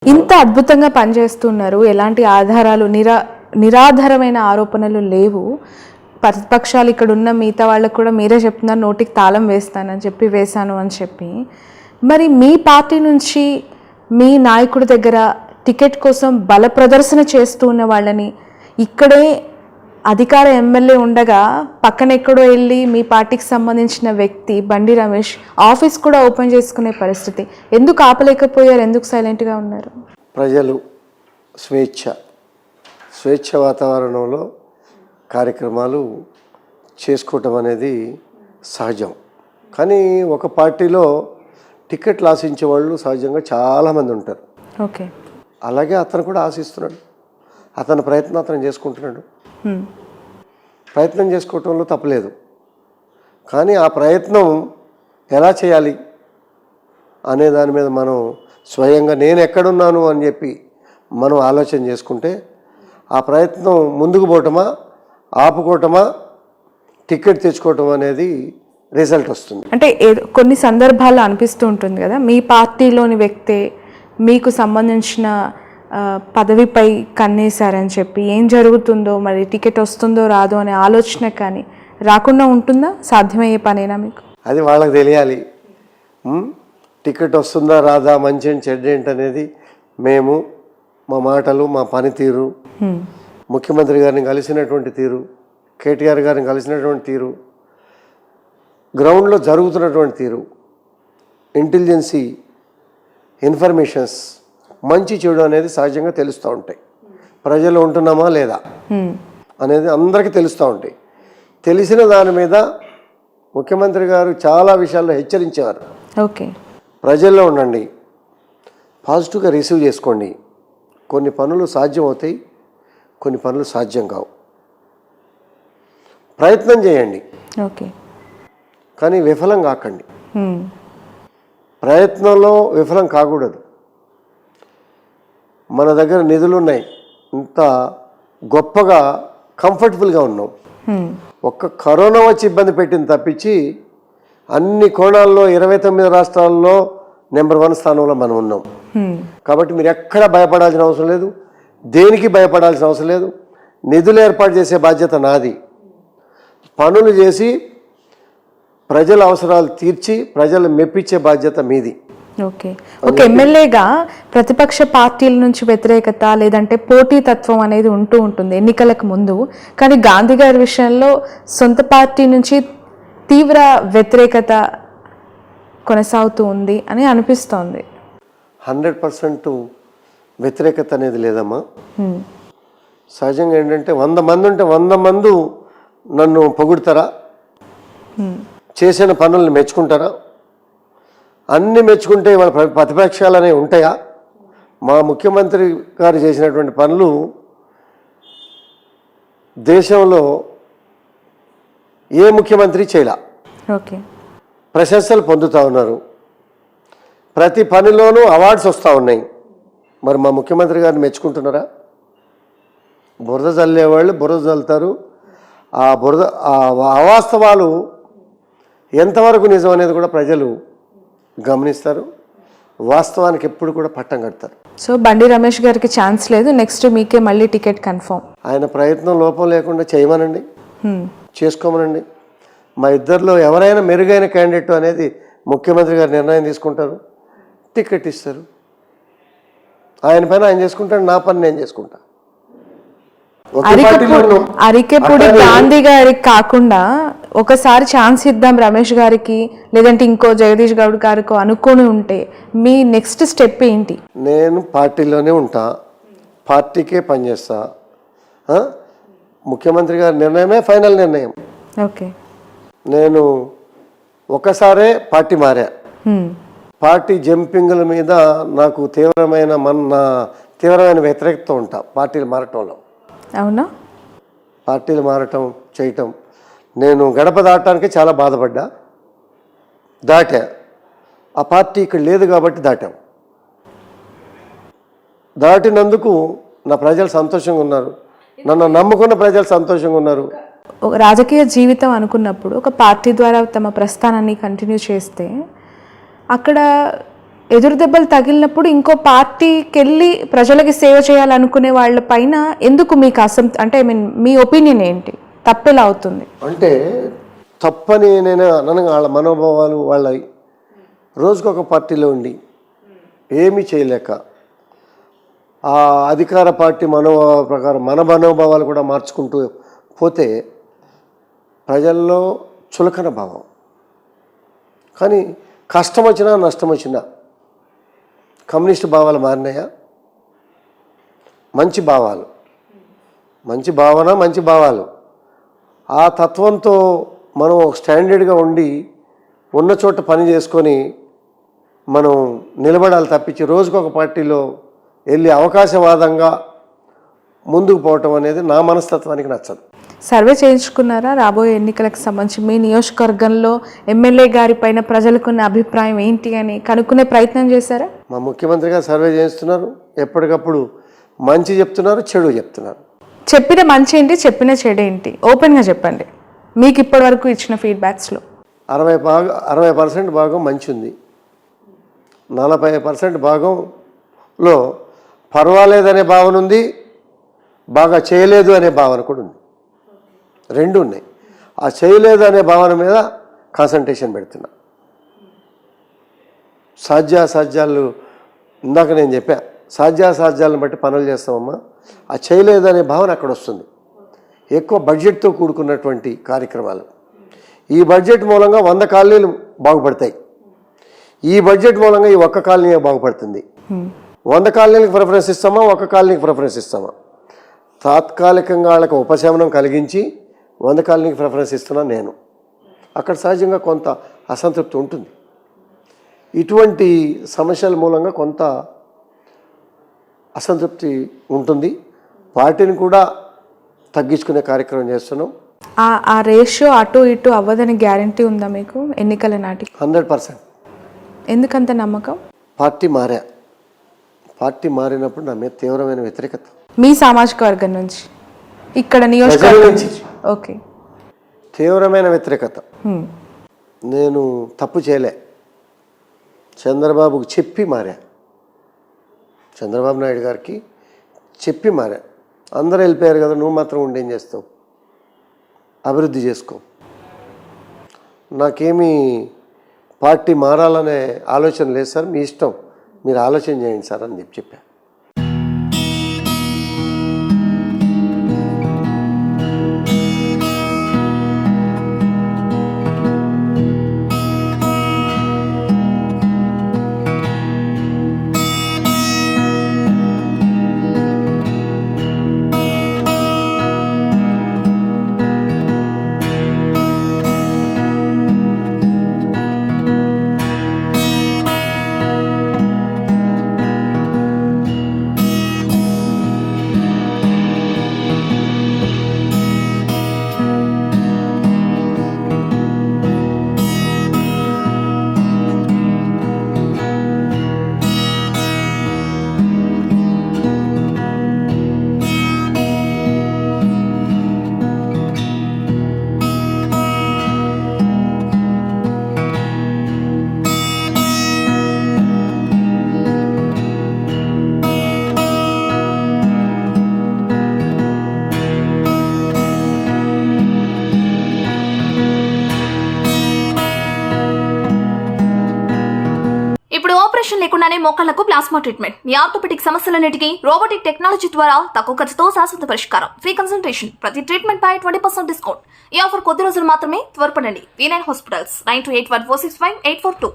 ఇంత అద్భుతంగా పనిచేస్తున్నారు, ఎలాంటి ఆధారాలు నిరాధారమైన ఆరోపణలు లేవు. ప్రతిపక్షాలు ఇక్కడ ఉన్న మిగతా వాళ్ళకు కూడా మీరే చెప్తున్నారు నోటికి తాళం వేస్తానని చెప్పి వేశాను అని చెప్పి. మరి మీ పార్టీ నుంచి మీ నాయకుడి దగ్గర టికెట్ కోసం బల ప్రదర్శన చేస్తూ ఉన్న వాళ్ళని ఇక్కడే అధికార ఎమ్మెల్యే ఉండగా పక్కన ఎక్కడో వెళ్ళి మీ పార్టీకి సంబంధించిన వ్యక్తి బండి రమేష్ ఆఫీస్ కూడా ఓపెన్ చేసుకునే పరిస్థితి, ఎందుకు ఆపలేకపోయారు? ఎందుకు సైలెంట్గా ఉన్నారు? ప్రజలు స్వేచ్ఛ వాతావరణంలో కార్యక్రమాలు చేసుకోవటం అనేది సహజం. కానీ ఒక పార్టీలో టికెట్లు ఆశించే వాళ్ళు సహజంగా చాలామంది ఉంటారు. ఓకే, అలాగే అతను కూడా ఆశిస్తున్నాడు. అతని ప్రయత్నం అతను చేసుకుంటున్నాడు. ప్రయత్నం చేసుకోవటంలో తప్పలేదు. కానీ ఆ ప్రయత్నం ఎలా చేయాలి అనే దాని మీద మనం స్వయంగా నేను ఎక్కడున్నాను అని చెప్పి మనం ఆలోచన చేసుకుంటే ఆ ప్రయత్నం ముందుకు పోవటమా ఆపుకోవటమా టికెట్ తెచ్చుకోవటం అనేది రిజల్ట్ వస్తుంది. అంటే కొన్ని సందర్భాల్లో అనిపిస్తూ ఉంటుంది కదా, మీ పార్టీలోని వ్యక్తే మీకు సంబంధించిన పదవిపై కన్నేశారని చెప్పి ఏం జరుగుతుందో, మరి టికెట్ వస్తుందో రాదో అనే ఆలోచన కానీ రాకుండా ఉంటుందా? సాధ్యమయ్యే పనేనా మీకు? అది వాళ్ళకి తెలియాలి. టికెట్ వస్తుందా రాదా, మంచి ఏంటి చెడ్డ ఏంటి అనేది మేము మా మాటలు మా పనితీరు, ముఖ్యమంత్రి గారిని కలిసినటువంటి తీరు, కేటీఆర్ గారిని కలిసినటువంటి తీరు, గ్రౌండ్లో జరుగుతున్నటువంటి తీరు, ఇంటెలిజెన్సీ ఇన్ఫర్మేషన్స్ మంచి చెడు అనేది సహజంగా తెలుస్తూ ఉంటాయి. ప్రజలు ఉంటున్నామా లేదా అనేది అందరికీ తెలుస్తూ ఉంటాయి. తెలిసిన దాని మీద ముఖ్యమంత్రి గారు చాలా విషయాల్లో హెచ్చరించేవారు. ఓకే, ప్రజల్లో ఉండండి, పాజిటివ్గా రిసీవ్ చేసుకోండి. కొన్ని పనులు సాధ్యం అవుతాయి, కొన్ని పనులు సాధ్యం కావు. ప్రయత్నం చేయండి, ఓకే, కానీ విఫలం కాకండి. ప్రయత్నంలో విఫలం కాకూడదు. మన దగ్గర నిధులు ఉన్నాయి, ఇంత గొప్పగా కంఫర్టబుల్గా ఉన్నాం. ఒక్క కరోనా వచ్చి ఇబ్బంది పెట్టింది తప్పించి అన్ని కోణాల్లో 29 రాష్ట్రాల్లో నెంబర్ 1 స్థానంలో మనం ఉన్నాం. కాబట్టి మీరు ఎక్కడ భయపడాల్సిన అవసరం లేదు, దేనికి భయపడాల్సిన అవసరం లేదు. నిధులు ఏర్పాటు చేసే బాధ్యత నాది. పనులు చేసి ప్రజల అవసరాలు తీర్చి ప్రజలు మెప్పించే బాధ్యత మీది. ఓకే, ఒక ఎమ్మెల్యేగా ప్రతిపక్ష పార్టీల నుంచి వ్యతిరేకత లేదంటే పోటీతత్వం అనేది ఉంటూ ఉంటుంది ఎన్నికలకు ముందు. కానీ గాంధీ గారి విషయంలో సొంత పార్టీ నుంచి తీవ్ర వ్యతిరేకత కొనసాగుతూ ఉంది అని అనిపిస్తోంది. 100% వ్యతిరేకత అనేది లేదమ్మా. సహజంగా ఏంటంటే 100 మంది ఉంటే 100 మంది నన్ను పొగుడతారా, చేసిన పనులను మెచ్చుకుంటారా? అన్నీ మెచ్చుకుంటే వాళ్ళ ప్రతిపక్షాలు అనేవి ఉంటాయా? మా ముఖ్యమంత్రి గారు చేసినటువంటి పనులు దేశంలో ఏ ముఖ్యమంత్రి చేయలే. ఓకే, ప్రశంసలు పొందుతూ ఉన్నారు. ప్రతి పనిలోనూ అవార్డ్స్ వస్తూ ఉన్నాయి. మరి మా ముఖ్యమంత్రి గారిని మెచ్చుకుంటున్నారా? బురద చల్లేవాళ్ళు బురద చల్లుతారు. ఆ బురద అవాస్తవాలు ఎంతవరకు నిజం అనేది కూడా ప్రజలు గమనిస్తారు. వాస్తవానికి ఎప్పుడు కూడా పట్టం కడతారు. సో బండి రమేష్ గారికి ఛాన్స్ లేదు, నెక్స్ట్ మీకే మళ్ళీ టికెట్ కన్ఫర్మ్. ఆయన ప్రయత్నం లోపం లేకుండా చేయమనండి, చేసుకోమనండి. మా ఇద్దరిలో ఎవరైనా మెరుగైన క్యాండిడేట్ అనేది ముఖ్యమంత్రి గారు నిర్ణయం తీసుకుంటారు, టికెట్ ఇస్తారు. ఆయన పని ఆయన చేసుకుంటాడు, నా పని నేను చేసుకుంటా. అరికెపూడి గాంధీ గారికి కాకుండా ఒకసారి ఛాన్స్ ఇద్దాం రమేష్ గారికి లేదంటే ఇంకో జగదీష్ గౌడ్ గారికి అనుకొని ఉంటే మీ నెక్స్ట్ స్టెప్ ఏంటి? నేను పార్టీలోనే ఉంటా, పార్టీకే పనిచేస్తా. ముఖ్యమంత్రి గారి నిర్ణయమే ఫైనల్ నిర్ణయం. ఓకే, నేను ఒకసారే పార్టీ మారా. పార్టీ జంపింగ్ల మీద నాకు తీవ్రమైన వ్యతిరేకత ఉంటా పార్టీలు మారటంలో. అవునా? పార్టీలు మారటం చేయటం, నేను గడప దాటడానికి చాలా బాధపడ్డా. దాటా. ఆ పార్టీ ఇక్కడ లేదు కాబట్టి దాటాం. దాటినందుకు నా ప్రజలు సంతోషంగా ఉన్నారు, నన్ను నమ్ముకున్న ప్రజలు సంతోషంగా ఉన్నారు. రాజకీయ జీవితం అనుకున్నప్పుడు ఒక పార్టీ ద్వారా తమ ప్రస్థానాన్ని కంటిన్యూ చేస్తే అక్కడ ఎదురు దెబ్బలు తగిలినప్పుడు ఇంకో పార్టీకి వెళ్ళి ప్రజలకి సేవ చేయాలనుకునే వాళ్ళ పైన ఎందుకు మీకు అంటే ఐ మీన్ మీ ఒపీనియన్ ఏంటి? తప్పెలా అవుతుంది? అంటే తప్పని నేను అనగా వాళ్ళ మనోభావాలు వాళ్ళవి రోజుకొక పార్టీలో ఉండి ఏమీ చేయలేక ఆ అధికార పార్టీ మనోభావాల ప్రకారం మన మనోభావాలు కూడా మార్చుకుంటూ పోతే ప్రజల్లో చులకన భావం. కానీ కష్టం వచ్చినా నష్టం వచ్చినా కమ్యూనిస్ట్ భావాలు మారినాయా? మంచి భావాలు, మంచి భావన, మంచి భావాలు, ఆ తత్వంతో మనం స్టాండర్డ్గా ఉండి ఉన్న చోట పని చేసుకొని మనం నిలబడాలి తప్పించి రోజుకొక పార్టీలో వెళ్ళి అవకాశవాదంగా ముందుకు పోవటం అనేది నా మనస్తత్వానికి నచ్చదు. సర్వే చేయించుకున్నారా రాబోయే ఎన్నికలకు సంబంధించి? మీ నియోజకవర్గంలో ఎమ్మెల్యే గారి పైన ప్రజలకున్న అభిప్రాయం ఏంటి అని కనుక్కునే ప్రయత్నం చేశారా? మా ముఖ్యమంత్రి గారు సర్వే చేస్తున్నారు, ఎప్పటికప్పుడు మంచి చెప్తున్నారు, చెడు చెప్తున్నారు. చెప్పిన మంచి ఏంటి, చెప్పిన చెడు ఏంటి ఓపెన్గా చెప్పండి. మీకు ఇప్పటి వరకు ఇచ్చిన ఫీడ్బ్యాక్స్లో 60% భాగం మంచి ఉంది, 40% భాగంలో పర్వాలేదనే భావన ఉంది, బాగా చేయలేదు అనే భావన కూడా ఉంది. రెండు ఉన్నాయి. ఆ చేయలేదు అనే భావన మీద కాన్సన్ట్రేషన్ పెడుతున్నా. సాధ్యాసాధ్యాలు ఇందాక నేను చెప్పా, సాధ్యాసాధ్యాలను బట్టి పనులు చేస్తామమ్మా. ఆ చేయలేదు అనే భావన అక్కడ వస్తుంది. ఎక్కువ బడ్జెట్తో కూడుకున్నటువంటి కార్యక్రమాలు. ఈ బడ్జెట్ మూలంగా 100 కాలనీలు బాగుపడతాయి. ఈ బడ్జెట్ మూలంగా ఈ ఒక్క కాలనీ బాగుపడుతుంది. 100 కాలనీలకు ప్రిఫరెన్స్ ఇస్తామా, ఒక్క కాలనీకి ప్రిఫరెన్స్ ఇస్తామా? తాత్కాలికంగా వాళ్ళకి ఉపశమనం కలిగించి 100 కాలనీకి ప్రిఫరెన్స్ ఇస్తున్నా నేను. అక్కడ సహజంగా కొంత అసంతృప్తి ఉంటుంది. ఇటువంటి సమస్యల మూలంగా కొంత అసంతృప్తి ఉంటుంది. వాటిని కూడా తగ్గించుకునే కార్యక్రమం చేస్తున్నాం. ఆ రేషియో అటు ఇటు అవ్వదని గ్యారంటీ ఉందా మీకు ఎన్నికల నాటికి? 100%. ఎందుకంత నమ్మకం? పార్టీ మారినప్పుడు నా మీద తీవ్రమైన వ్యతిరేకత మీ సామాజిక వర్గం నుంచి, ఇక్కడ నియోజకవర్గం నుంచి ఓకే, తీవ్రమైన వ్యతిరేకత. నేను తప్పు చేయలే, చంద్రబాబుకు చెప్పి మారా, చంద్రబాబు నాయుడు గారికి చెప్పి మారా. అందరూ వెళ్ళిపోయారు కదా, నువ్వు మాత్రం ఉండి ఏం చేస్తావు, అభివృద్ధి చేసుకో, నాకేమీ పార్టీ మారాలనే ఆలోచన లేదు సార్, మీ ఇష్టం, మీరు ఆలోచన చేయండి సార్ అని చెప్పా. ఇప్పుడు ఆపరేషన్ లేకుండానే మోకాళ్లకు ప్లాస్మా ట్రీట్మెంట్. మీ ఆర్థోపెటిక్ సమస్యలన్నిటికీ రోబోటిక్ టెక్నాలజీ ద్వారా తక్కువ ఖర్చుతో శాశ్వత పరిష్కారం. ఫ్రీ కన్సల్టేషన్, ప్రతి ట్రీట్మెంట్ పై 20% డిస్కౌంట్. ఈ ఆఫర్ కొద్ది రోజులు మాత్రమే. త్వరపడండి. V9 hospitals 9281465842.